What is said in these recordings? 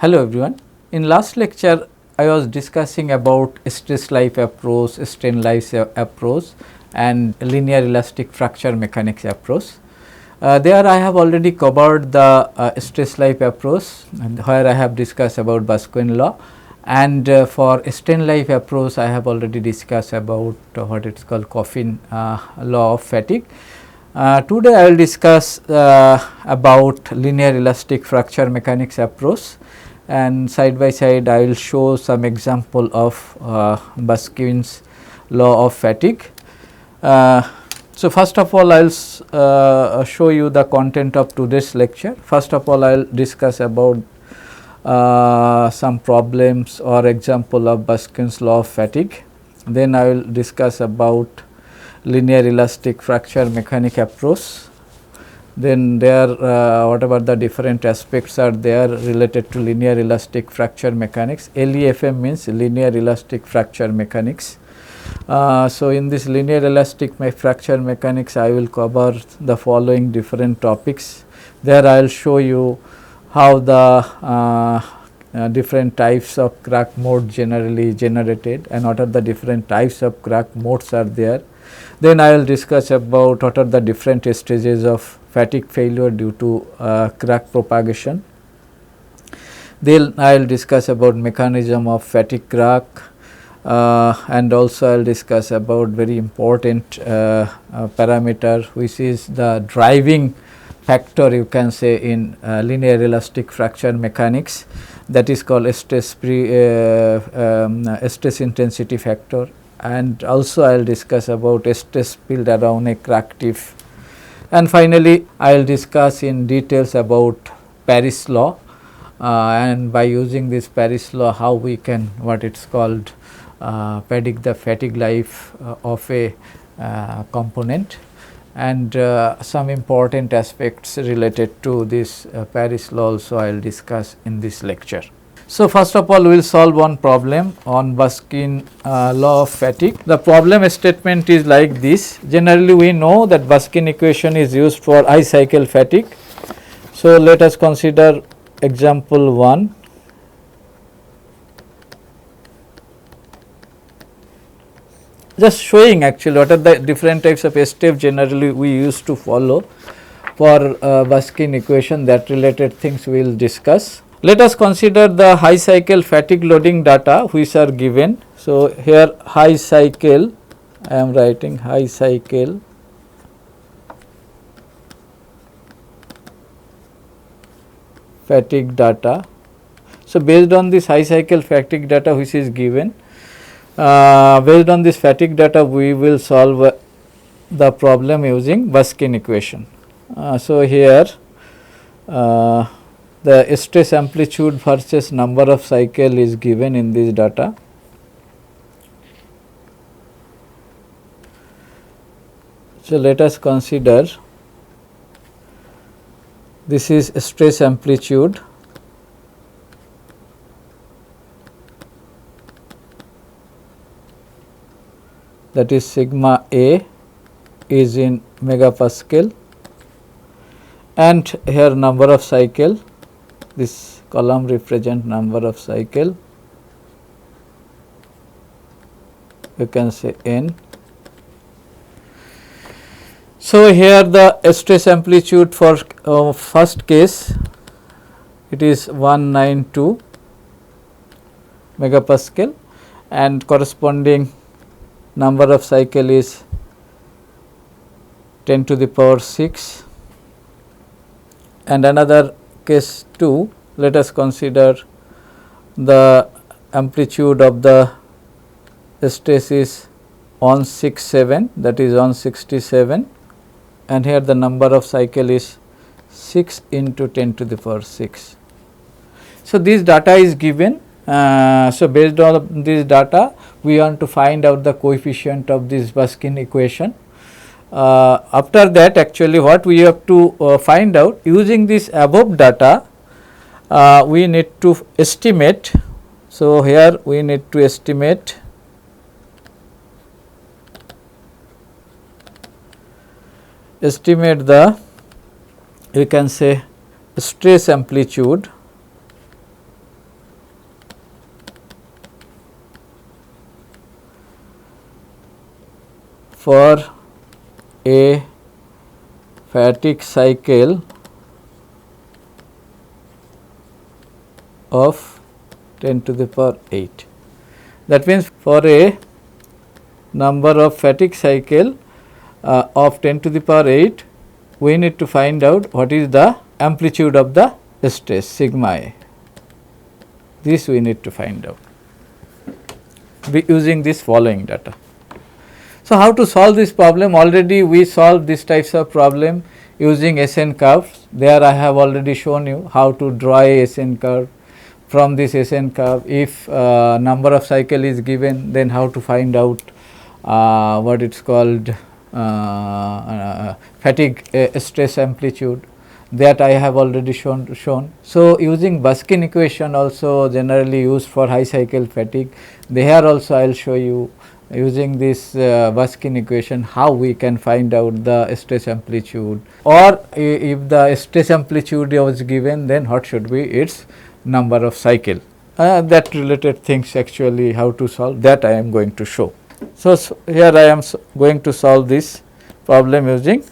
Hello everyone. In last lecture I was discussing about stress life approach, strain life approach and linear elastic fracture mechanics approach. There I have already covered the stress life approach and where I have discussed about Baskin law, and for strain life approach I have already discussed about what it is called Coffin law of fatigue. Today I will discuss about linear elastic fracture mechanics approach, and side by side I will show some example of Baskin's law of fatigue. So, first of all I will show you the content of today's lecture. First of all I will discuss about some problems or example of Baskin's law of fatigue. Then I will discuss about linear elastic fracture mechanic approach. Then there whatever the different aspects are there related to linear elastic fracture mechanics. LEFM means linear elastic fracture mechanics. So, in this linear elastic fracture mechanics I will cover the following different topics. There I will show you how the different types of crack mode generally generated and what are the different types of crack modes are there. Then I will discuss about what are the different stages of fatigue failure due to crack propagation. Then I will discuss about mechanism of fatigue crack, and also I will discuss about very important parameter which is the driving factor you can say in linear elastic fracture mechanics, that is called stress intensity factor, and also I will discuss about stress field around a crack tip. And finally, I will discuss in details about Paris law, and by using this Paris law how we can what it is called predict the fatigue life of a component, and some important aspects related to this Paris law also I will discuss in this lecture. So, first of all we will solve one problem on Baskin law of fatigue. The problem statement is like this. Generally we know that Baskin equation is used for high cycle fatigue. So, let us consider example 1. Just showing actually what are the different types of steps generally we used to follow for Baskin equation, that related things we will discuss. Let us consider the high cycle fatigue loading data which are given. So, here high cycle I am writing high cycle fatigue data. So, based on this high cycle fatigue data which is given, based on this fatigue data we will solve the problem using Baskin equation. So, here the stress amplitude versus number of cycle is given in this data. So, let us consider this is stress amplitude, that is sigma A is in megapascal, and here number of cycle, this column represent number of cycle, you can say n. So, here the stress amplitude for first case it is 192 megapascal and corresponding number of cycle is 10 to the power 6, and another case 2, let us consider the amplitude of the stress is 167, that is 167, and here the number of cycle is 6 into 10 to the power 6. So, this data is given. So, based on this data we want to find out the coefficient of this Baskin equation. After that actually what we have to find out, using this above data we need to estimate. So, here we need to estimate the you can say stress amplitude for a fatigue cycle of 10 to the power 8. That means, for a number of fatigue cycle of 10 to the power 8, we need to find out what is the amplitude of the stress sigma A. This we need to find out using this following data. So, how to solve this problem? Already we solved these types of problem using SN curves. There I have already shown you how to draw a SN curve. From this SN curve, if number of cycle is given, then how to find out what it is called fatigue stress amplitude, that I have already shown. So, using Buskin equation also generally used for high cycle fatigue, there also I will show you using this Buskin equation how we can find out the stress amplitude, or if the stress amplitude was given, then what should be its number of cycle. That related things actually how to solve, that I am going to show. So, here I am going to solve this problem using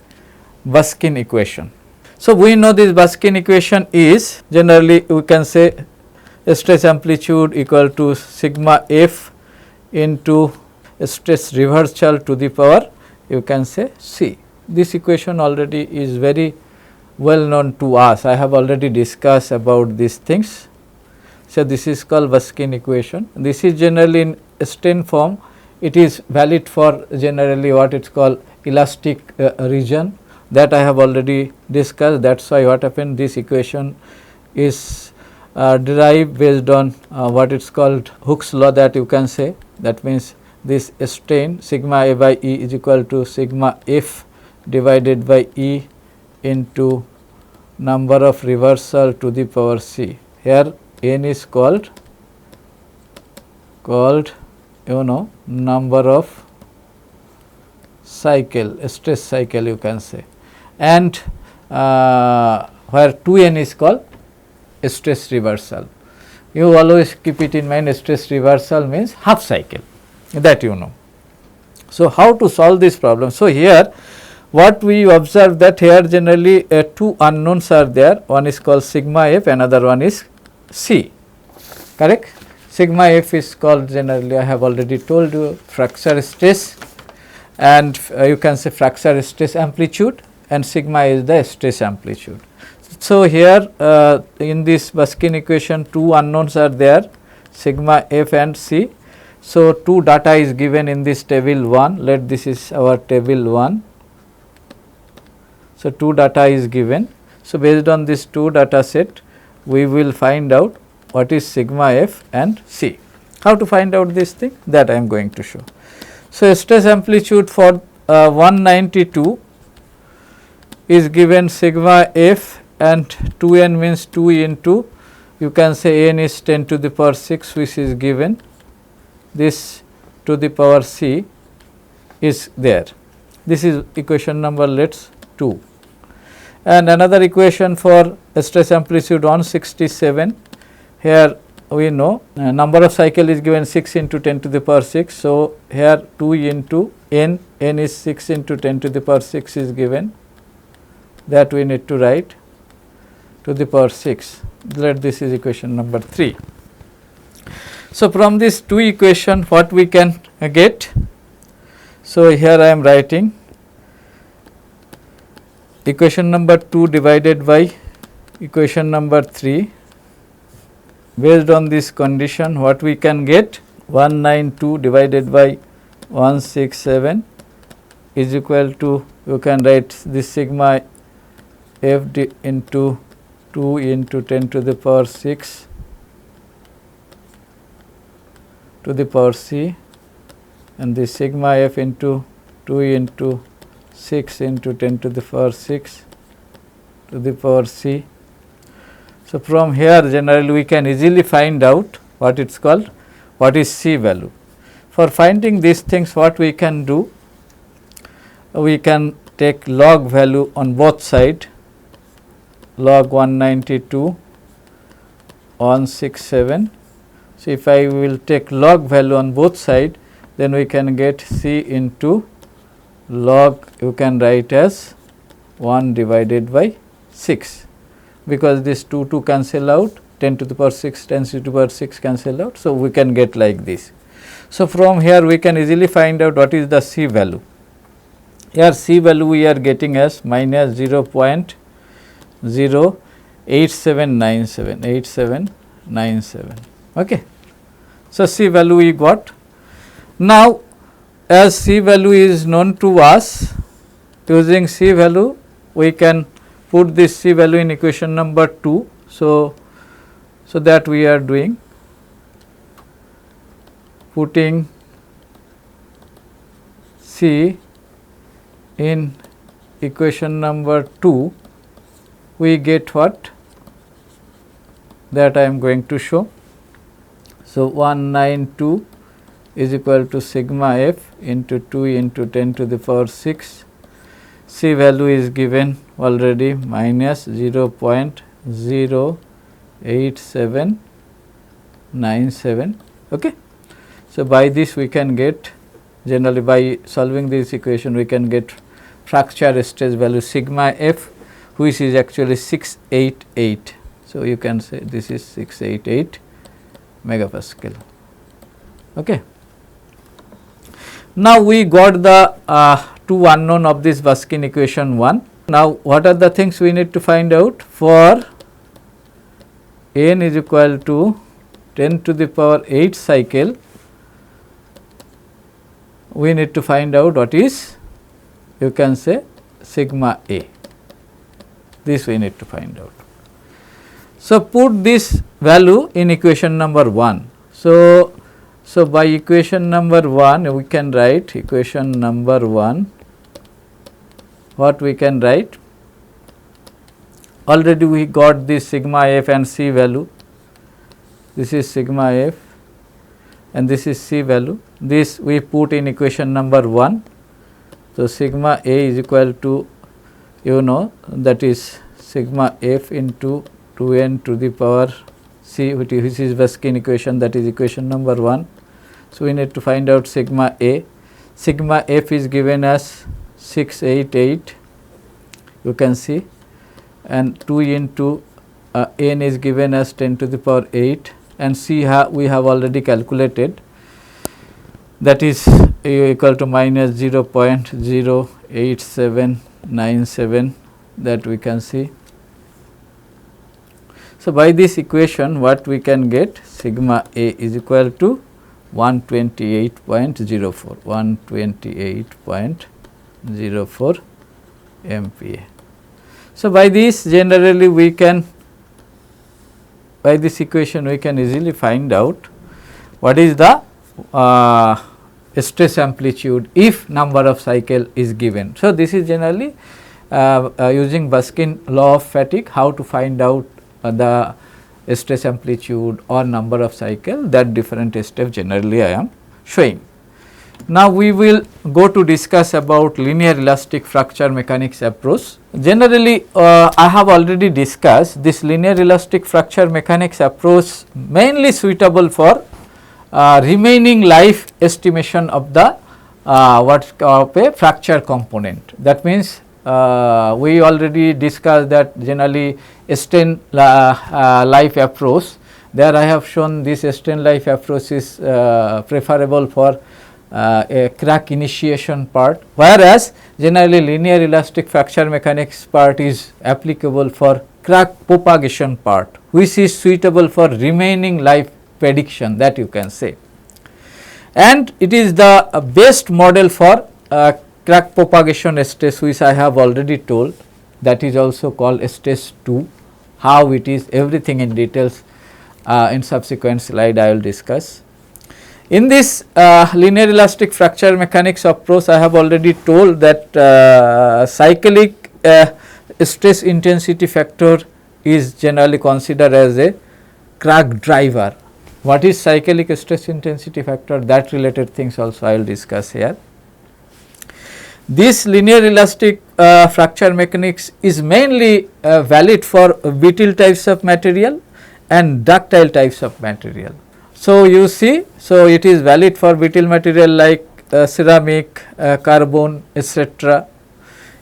Buskin equation. So, we know this Buskin equation is generally we can say stress amplitude equal to sigma f into stress reversal to the power you can say c. This equation already is very well known to us. I have already discussed about these things. So, this is called Buskin equation. This is generally in strain form. It is valid for generally what it is called elastic region, that I have already discussed. That is why what happened, this equation is derived based on what it is called Hooke's law, that you can say. That means, this strain sigma A by E is equal to sigma f divided by E into number of reversal to the power c. Here n is called number of cycle, stress cycle you can say, and where 2n is called stress reversal. You always keep it in mind, stress reversal means half cycle, that you know. So, how to solve this problem? So, here what we observe, that here generally two unknowns are there, one is called sigma f, another one is c, correct. Sigma f is called generally, I have already told you, fracture stress, and you can say fracture stress amplitude, and sigma is the stress amplitude. So, here in this Buskin equation two unknowns are there, sigma f and c. So, two data is given in this table 1, let this is our table 1. So, two data is given. So, based on this two data set, we will find out what is sigma f and c. How to find out this thing, that I am going to show. So, stress amplitude for 192 is given sigma f, and 2n means 2 into, you can say n is 10 to the power 6, which is given, this to the power c is there. This is equation number let us 2. And another equation for stress amplitude 167, here we know number of cycle is given 6 into 10 to the power 6. So, here 2 into n is 6 into 10 to the power 6 is given, that we need to write to the power 6, let this is equation number 3. So, from this two equation what we can get? So, here I am writing equation number 2 divided by equation number 3. Based on this condition, what we can get? 192 divided by 167 is equal to, you can write this sigma f into 2 into 10 to the power 6 to the power c, and this sigma f into 2 into 6 into 10 to the power 6 to the power c. So, from here generally we can easily find out what it is called, what is c value. For finding these things, what we can do? We can take log value on both side, log 192 167. So, if I will take log value on both side, then we can get c into log you can write as 1 divided by 6, because this 2 cancel out, 10 to the power 6, 10 to the power 6 cancel out. So, we can get like this. So, from here we can easily find out what is the C value. Here C value we are getting as minus 0.08797, okay. So, C value we got. Now, as C value is known to us, using C value we can put this C value in equation number 2. So, that we are doing, putting C in equation number 2, we get what? That I am going to show. So, 192 is equal to sigma f into 2 into 10 to the power 6. C value is given already minus 0.08797, okay. So, by this we can get, generally by solving this equation we can get fracture stress value sigma f, which is actually 688. So, you can say this is 688 megapascal, okay. Now, we got the two unknown of this Buskin equation 1. Now, what are the things we need to find out? For n is equal to 10 to the power 8 cycle, we need to find out what is, you can say, sigma A. This we need to find out. So, put this value in equation number 1. So, by equation number 1 we can write equation number 1, what we can write? Already we got this sigma f and C value, this is sigma f and this is C value, this we put in equation number 1. So, sigma A is equal to, you know, that is sigma f into 2n to the power C, which is Buskin equation, that is equation number 1. So, we need to find out sigma A. Sigma f is given as 688, you can see, and 2 into n is given as 10 to the power 8, and C we have already calculated, that is equal to minus 0.08797, that we can see. So, by this equation what we can get? Sigma A is equal to 128.04, 128.04 MPa. So, by this generally we can, by this equation we can easily find out what is the stress amplitude if number of cycle is given. So, this is generally using Buskin law of fatigue, how to find out the stress amplitude or number of cycle, that different step generally I am showing. Now, we will go to discuss about linear elastic fracture mechanics approach. Generally, I have already discussed this linear elastic fracture mechanics approach mainly suitable for remaining life estimation of the what of a fracture component. That means, we already discussed that generally strain life approach, there I have shown this strain life approach is preferable for a crack initiation part, whereas generally linear elastic fracture mechanics part is applicable for crack propagation part, which is suitable for remaining life prediction, that you can say. And it is the best model for crack propagation stress, which I have already told, that is also called stress 2. How it is, everything in details in subsequent slide I will discuss. In this linear elastic fracture mechanics approach, I have already told that cyclic stress intensity factor is generally considered as a crack driver. What is cyclic stress intensity factor? That related things also I will discuss here. This linear elastic fracture mechanics is mainly valid for brittle types of material and ductile types of material. So, you see, so it is valid for brittle material like ceramic, carbon, etc.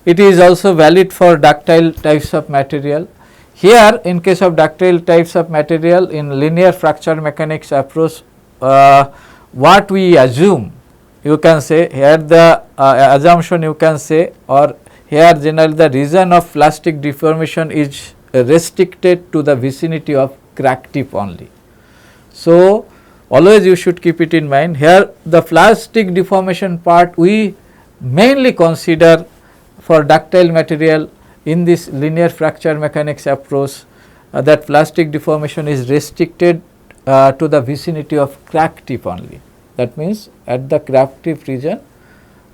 It is also valid for ductile types of material. Here in case of ductile types of material in linear fracture mechanics approach, what we assume, you can say here the assumption you can say, or here generally the region of plastic deformation is restricted to the vicinity of crack tip only. So, always you should keep it in mind, here the plastic deformation part we mainly consider for ductile material in this linear fracture mechanics approach, that plastic deformation is restricted to the vicinity of crack tip only. That means, at the crack tip region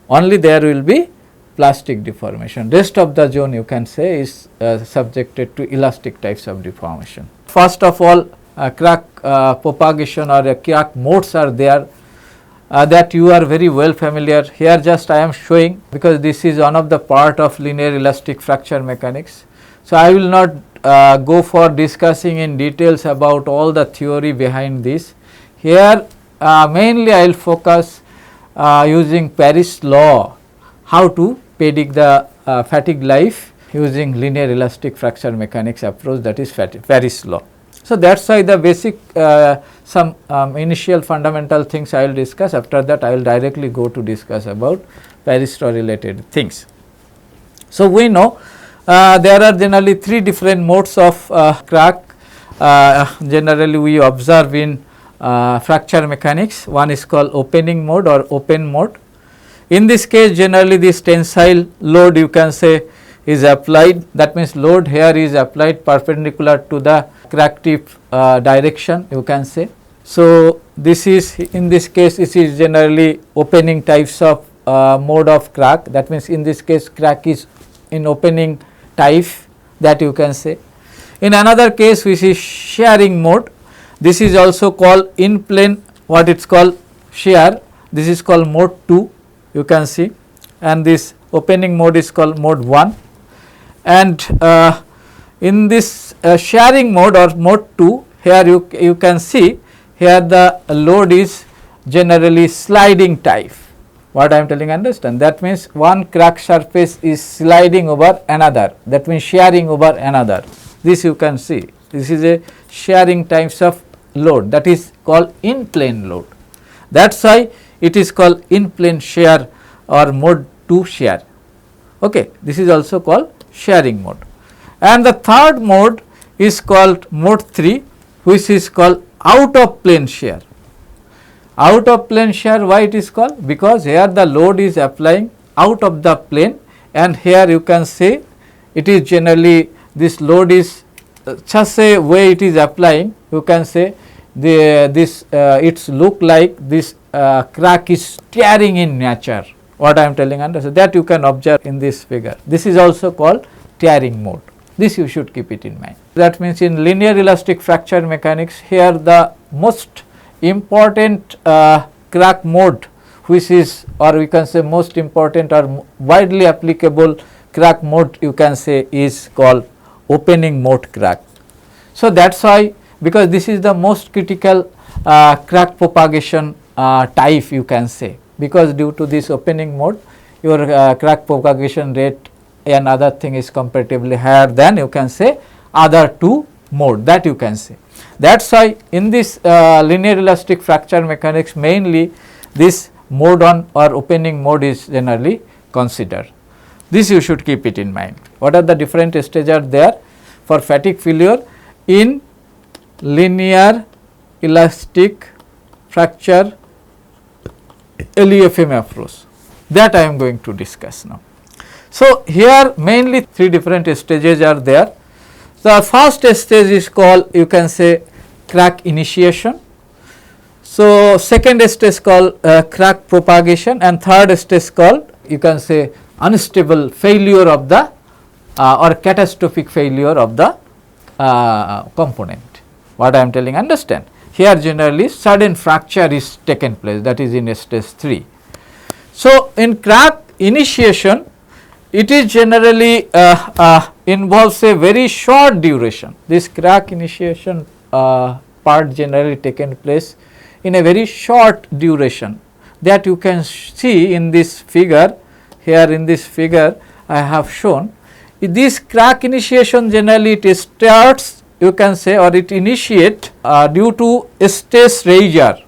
only there will be plastic deformation, rest of the zone you can say is subjected to elastic types of deformation. First of all, crack propagation or crack modes are there, that you are very well familiar. Here just I am showing, because this is one of the part of linear elastic fracture mechanics. So, I will not go for discussing in details about all the theory behind this. Here mainly I will focus using Paris law, how to predict the fatigue life using linear elastic fracture mechanics approach, that is Paris law. So, that is why the basic some initial fundamental things I will discuss, after that I will directly go to discuss about Paris law related things. So, we know there are generally three different modes of crack generally we observe in fracture mechanics. One is called opening mode or open mode. In this case generally this tensile load you can say is applied, that means load here is applied perpendicular to the crack tip direction you can say. So, this is in this case this is generally opening types of mode of crack, that means in this case crack is in opening type, that you can say. In another case which is shearing mode, this is also called in plane, what it is called shear, this is called mode 2 you can see, and this opening mode is called mode 1. And in this shearing mode or mode 2, here you can see here the load is generally sliding type, what I am telling understand, that means one crack surface is sliding over another, that means shearing over another, this you can see, this is a shearing types of load, that is called in plane load, that is why it is called in plane shear or mode 2 shear. Okay. This is also called shearing mode. And the third mode is called mode 3, which is called out of plane shear. Out of plane shear, why it is called? Because here the load is applying out of the plane, and here you can say it is generally this load is such a way it is applying, you can say this it's look like this crack is tearing in nature, what I am telling understand, that you can observe in this figure. This is also called tearing mode, this you should keep it in mind. That means in linear elastic fracture mechanics, here the most important crack mode which is, or we can say most important or widely applicable crack mode you can say is called opening mode crack. So, that is why, because this is the most critical crack propagation type you can say, because due to this opening mode your crack propagation rate and other thing is comparatively higher than you can say other two mode, that you can say. That is why in this linear elastic fracture mechanics mainly this mode on or opening mode is generally considered. This you should keep it in mind. What are the different stages are there for fatigue failure in linear elastic fracture LEFM approach, that I am going to discuss now. So, here mainly three different stages are there. The first stage is called you can say crack initiation. So, second stage called crack propagation, and third stage called you can say unstable failure of the or catastrophic failure of the component, what I am telling understand. Here generally sudden fracture is taken place, that is in stage 3. So, in crack initiation it is generally involves a very short duration. This crack initiation part generally taken place in a very short duration. that you can see in this figure. Here in this figure I have shown this crack initiation generally it starts, you can say, or it initiate due to stress riser,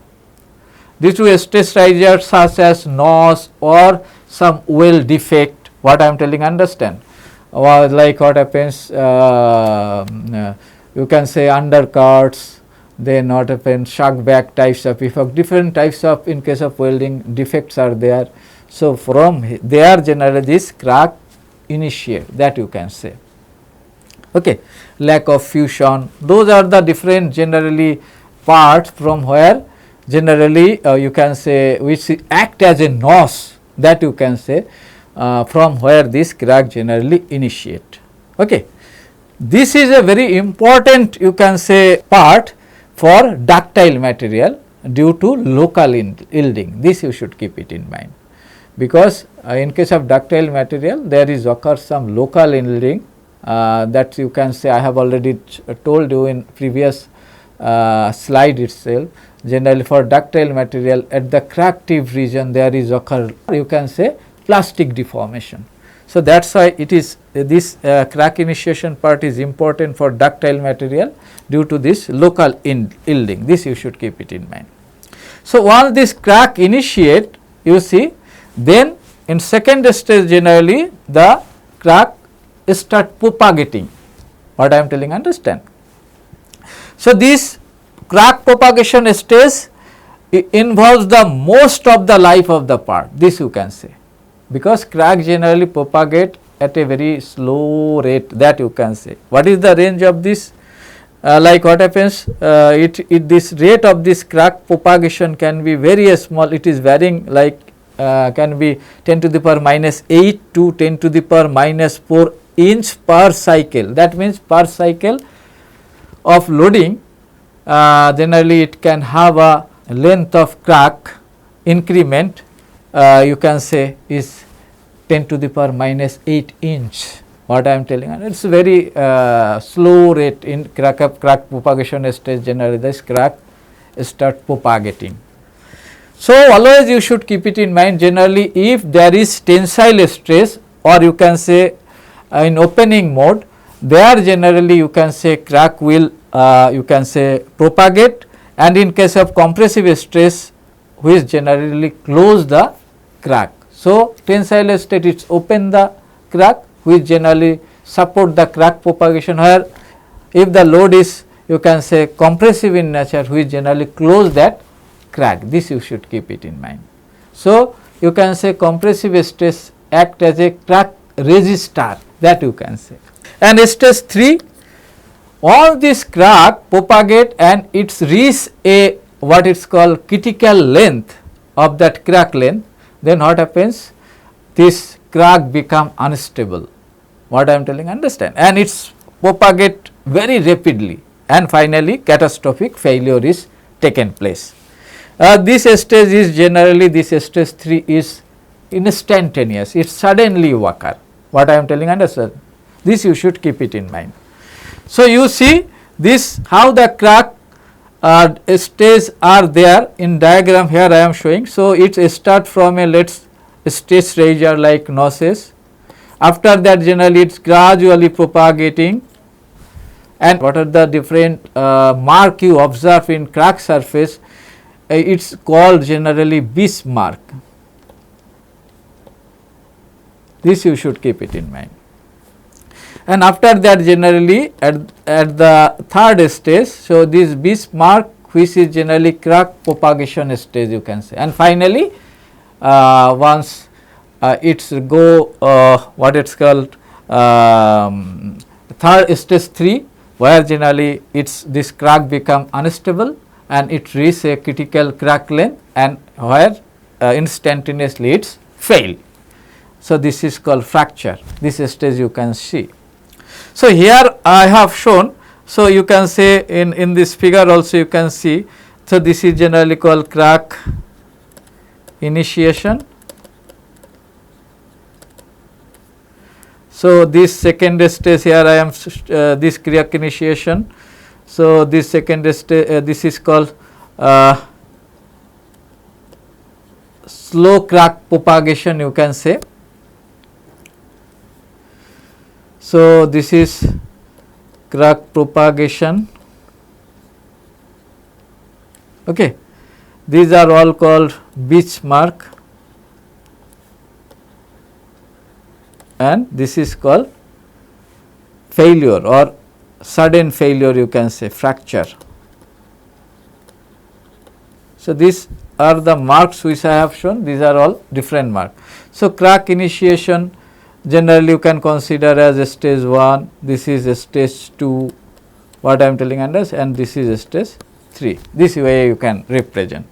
due to a stress riser such as NOS or some well defect. What I am telling, understand, or like what happens, you can say undercuts, then what happens, shock back types of effect, different types of, in case of welding, defects are there. So, from there generally this crack initiate, that you can say. Okay. Lack of fusion, those are the different generally parts from where generally you can say which act as a NOS, that you can say, from where this crack generally initiate. Okay. This is a very important, you can say, part for ductile material due to local yielding. This you should keep it in mind, because in case of ductile material there is occurs some local yielding, that you can say, I have already told you in previous slide itself. Generally for ductile material at the crack tip region there is occur, you can say, plastic deformation. So, that is why it is this crack initiation part is important for ductile material due to this local yielding. This you should keep it in mind. So, once this crack initiate, you see, then in second stage generally the crack start propagating. What I am telling, understand. So, this crack propagation stage involves the most of the life of the part, this you can say, because crack generally propagate at a very slow rate, that you can say. What is the range of this? Like what happens, this rate of this crack propagation can be very small, it is varying, like can be 10 to the power minus 8 to 10 to the power minus 4 inch per cycle. That means per cycle of loading, generally it can have a length of crack increment, you can say, is 10 to the power minus 8 inch. What I am telling, and it is very slow rate in crack propagation stage. Generally this crack start propagating. So, always you should keep it in mind, generally if there is tensile stress, or you can say in opening mode, there generally you can say crack will you can say propagate, and in case of compressive stress which generally close the crack. So, tensile state it open the crack which generally support the crack propagation, where if the load is, you can say, compressive in nature, which generally close that crack. This you should keep it in mind. So, you can say compressive stress act as a crack resistor, that you can say. And stage 3, all this crack propagate and it reach a what is called critical length of that crack length, then what happens? This crack become unstable. What I am telling, understand, and it's propagate very rapidly, and finally catastrophic failure is taken place. This stage is generally, this stage 3 is instantaneous, it suddenly occur. What I am telling, understand, this you should keep it in mind. So, you see this how the crack stage are there in diagram, here I am showing. So, it start from a stress riser like NOSes. After that generally it is gradually propagating, and what are the different mark you observe in crack surface, it is called generally Bismarck. This you should keep it in mind. And after that generally at the third stage, so this Bismarck which is generally crack propagation stage, you can say, and finally once it's go what it's called third stage 3, where generally it's this crack become unstable and it reach a critical crack length, and where instantaneously it's fail. So, this is called fracture, this stage you can see. So, here I have shown, so you can say in this figure also you can see. So, this is generally called crack initiation. So, this second stage, here I am this crack initiation. So, this second stage this is called slow crack propagation you can say. So, this is crack propagation. Okay. These are all called Bismarck, and this is called failure or sudden failure you can say, fracture. So, these are the marks which I have shown, these are all different marks. So, crack initiation generally you can consider as a stage 1, this is a stage 2, what I am telling others, and this is a stage 3. This way you can represent.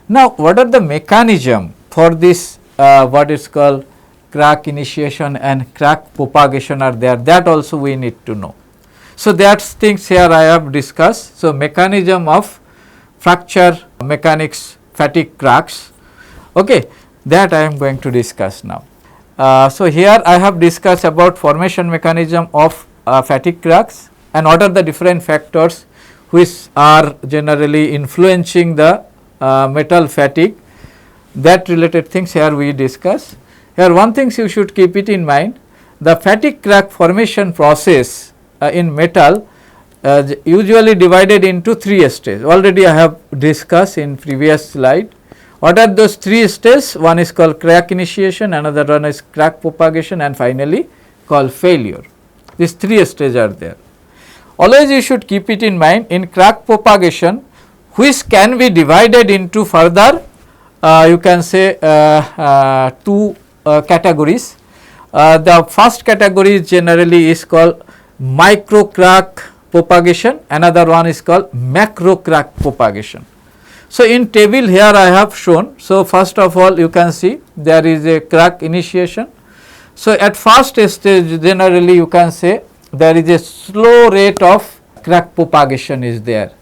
Now, what are the mechanism for this what is called crack initiation and crack propagation are there, that also we need to know. So, that things here I have discussed. So, mechanism of fracture mechanics fatigue cracks, okay, that I am going to discuss now. So, here I have discussed about formation mechanism of fatigue cracks and what are the different factors which are generally influencing the metal fatigue, that related things here we discuss. Here one things you should keep it in mind, the fatigue crack formation process in metal usually divided into 3 stages. Already I have discussed in previous slide. What are those 3 stages? One is called crack initiation, another one is crack propagation, and finally called failure. These 3 stages are there. Always you should keep it in mind, in crack propagation, which can be divided into further you can say 2 categories. The first category generally is called micro crack propagation, another one is called macro crack propagation. So, in table here I have shown. So, first of all you can see there is a crack initiation. So, at first stage generally you can say there is a slow rate of crack propagation is there.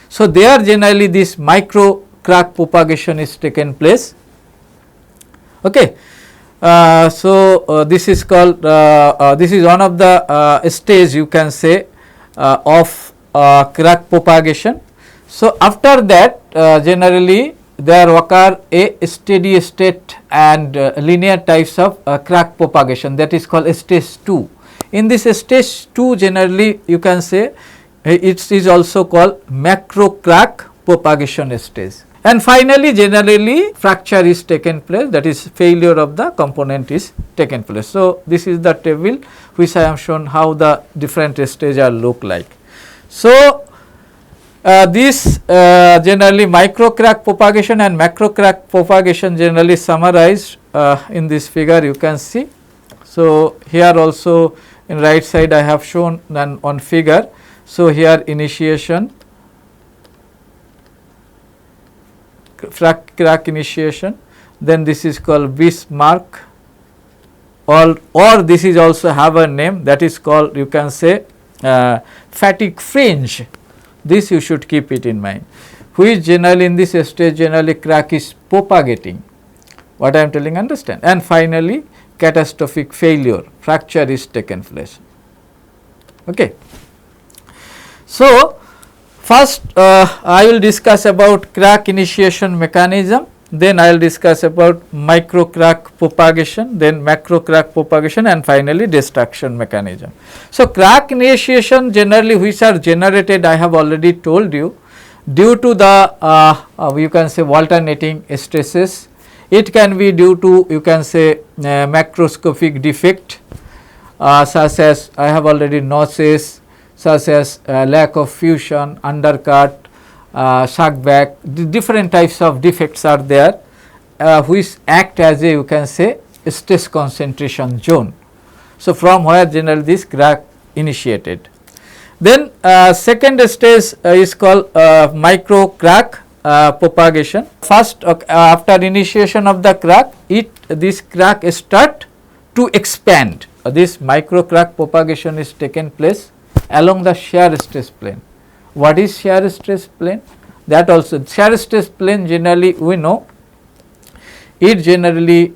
So, there generally this micro crack propagation is taken place. Okay. This is called this is one of the stage you can say of crack propagation. So, after that generally there occur a steady state and linear types of crack propagation, that is called stage 2. In this stage 2 generally you can say it is also called macro crack propagation stage. And finally, generally fracture is taken place, that is failure of the component is taken place. So, this is the table which I have shown how the different stages are look like. So, this generally micro crack propagation and macro crack propagation generally summarized in this figure you can see. So, here also in right side I have shown on figure. So, here initiation, crack initiation, then this is called Bismarck, or this is also have a name, that is called you can say fatigue fringe. This you should keep it in mind, which generally in this stage generally crack is propagating, what I am telling understand, and finally catastrophic failure, fracture is taken place. Okay. So, first I will discuss about crack initiation mechanism, then I will discuss about micro crack propagation, then macro crack propagation, and finally destruction mechanism. So, crack initiation generally which are generated I have already told you due to the you can say alternating stresses. It can be due to you can say macroscopic defect such as I have already notches, such as lack of fusion, undercut, suck back, different types of defects are there which act as a you can say stress concentration zone. So, from where generally this crack initiated. Then second stage is called micro crack propagation. First after initiation of the crack, this crack start to expand. This micro crack propagation is taken place along the shear stress plane. What is shear stress plane? That also shear stress plane generally we know it generally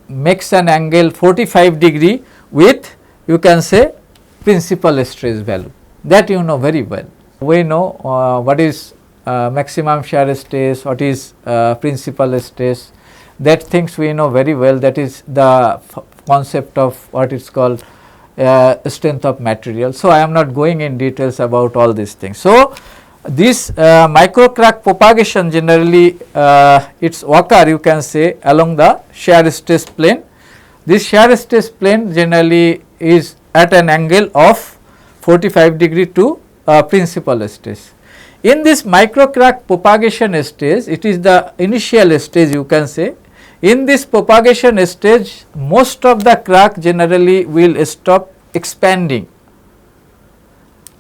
makes an angle 45 degree with you can say principal stress value, that you know very well. We know what is maximum shear stress, what is principal stress, that things we know very well. That is the concept of what is called strength of material. So, I am not going in details about all these things. So, this micro crack propagation generally its occur, you can say, along the shear stress plane. This shear stress plane generally is at an angle of 45 degree to principal stress. In this micro crack propagation stage, it is the initial stage, you can say. In this propagation stage, most of the crack generally will stop expanding.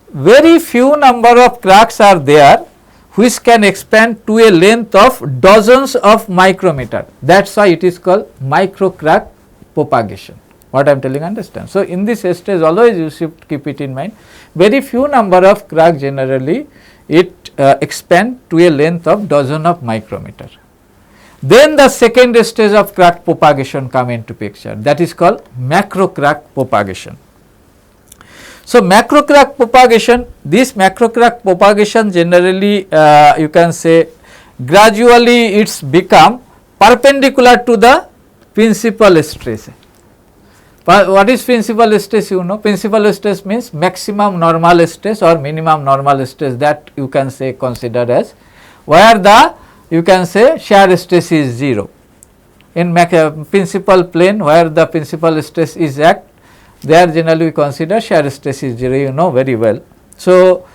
Very few number of cracks are there which can expand to a length of dozens of micrometer. That is why it is called micro crack propagation. What I am telling, understand. So, in this stage always you should keep it in mind, very few number of crack generally it expand to a length of dozen of micrometer. Then the second stage of crack propagation come into picture, that is called macro crack propagation. So, macro crack propagation, this macro crack propagation generally you can say gradually it's become perpendicular to the principal stress. What is principal stress? You know, principal stress means maximum normal stress or minimum normal stress, that you can say consider as where the you can say shear stress is 0. In principal plane where the principal stress is act, there generally we consider shear stress is 0, you know very well. So,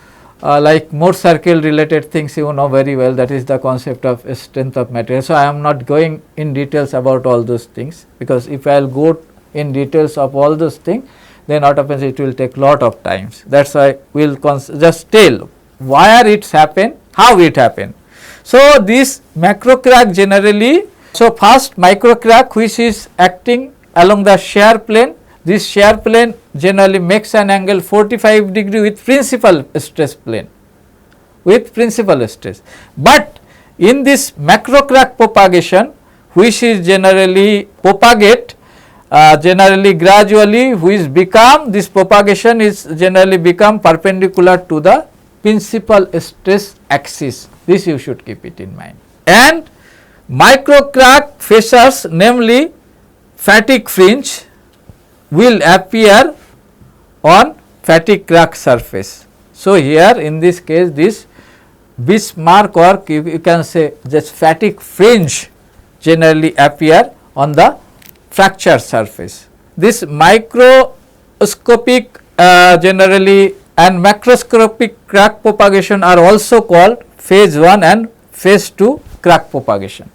like Mohr circle related things you know very well, that is the concept of strength of material. So, I am not going in details about all those things, because if I will go in details of all those things, then what happens, it will take lot of times. That is why we will just tell where it happened, how it happened. So, this macro crack generally, so first micro crack which is acting along the shear plane, this shear plane generally makes an angle 45 degree with principal stress plane, with principal stress. But in this macro crack propagation which is generally propagate generally gradually, which become this propagation is generally become perpendicular to the principal stress axis. This you should keep it in mind. And micro crack features, namely fatigue fringe, will appear on fatigue crack surface. So, here in this case this Bismarck or you can say just fatigue fringe generally appear on the fracture surface. This microscopic generally and macroscopic crack propagation are also called phase 1 and phase 2 crack propagation.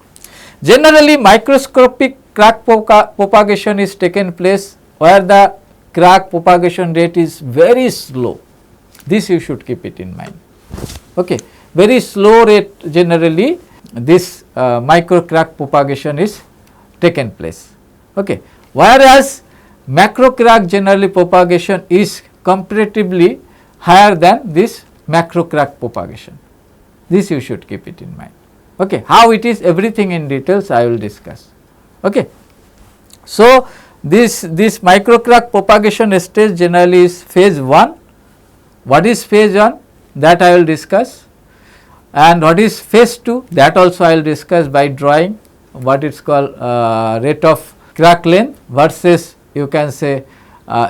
Generally microscopic crack propagation is taken place where the crack propagation rate is very slow. This you should keep it in mind. Okay. Very slow rate generally this micro crack propagation is taken place. Okay. Whereas macro crack generally propagation is comparatively higher than this macro crack propagation. This you should keep it in mind. Okay. How it is, everything in details I will discuss. Okay. So, this micro crack propagation stage generally is phase 1. What is phase 1? That I will discuss. And what is phase 2? That also I will discuss by drawing what is called rate of crack length versus you can say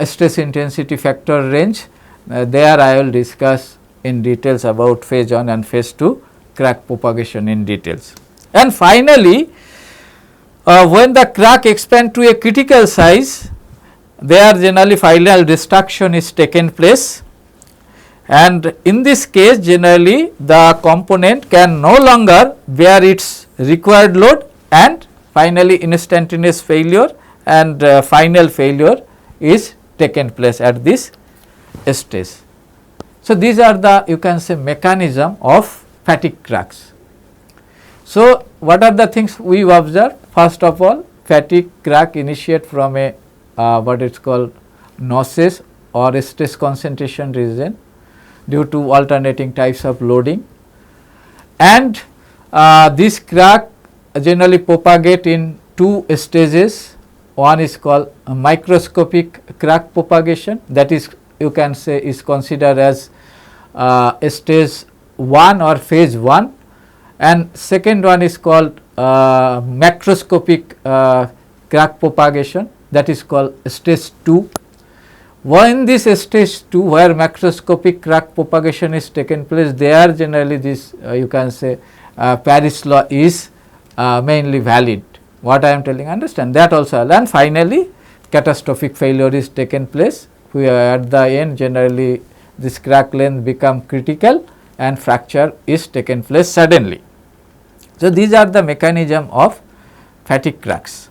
stress intensity factor range. There I will discuss in details about phase 1 and phase 2 crack propagation in details. And finally, when the crack expand to a critical size, there generally final destruction is taken place, and in this case generally the component can no longer bear its required load and finally instantaneous failure and final failure is taken place at this stage. So, these are the you can say mechanism of fatigue cracks. So, what are the things we observe? First of all, fatigue crack initiate from a what is called notches or stress concentration region due to alternating types of loading, and this crack generally propagate in two stages. One is called microscopic crack propagation, that is you can say is considered as stage 1 or phase 1, and second one is called macroscopic crack propagation, that is called stage 2. When this stage 2 where macroscopic crack propagation is taken place, there generally this you can say Paris law is mainly valid. What I am telling, understand that also. And finally, catastrophic failure is taken place, where at the end generally this crack length become critical and fracture is taken place suddenly. So, these are the mechanism of fatigue cracks.